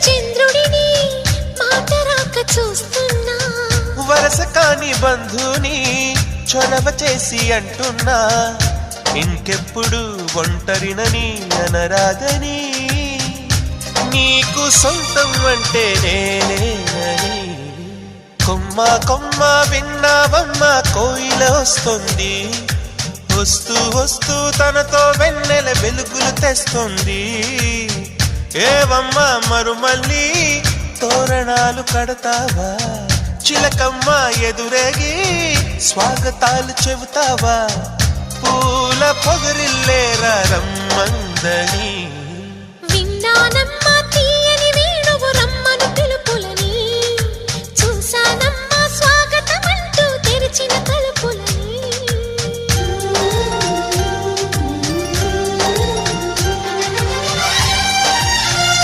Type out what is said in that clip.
చంద్రుడిని మాట రాక చూస్తున్నా వరస కాని బంధుని చొరవ చేసి అంటున్నా ఇంకెప్పుడు ఒంటరినని అనరాదని నీకు సొంతం అంటే నేనేనని కొమ్మ కొమ్మ విన్నావమ్మ కోయిల వస్తుంది వస్తూ వస్తూ తనతో వెన్నెల వెలుగులు తెస్తుంది ఏవమ్మ మరుమల్లి తోరణాలు కడతావా చిలకమ్మ ఎదురేగి స్వాగతాలు చెబుతావా పూల పొగరిల్లేరా రమ్మందని విన్నానమ్మ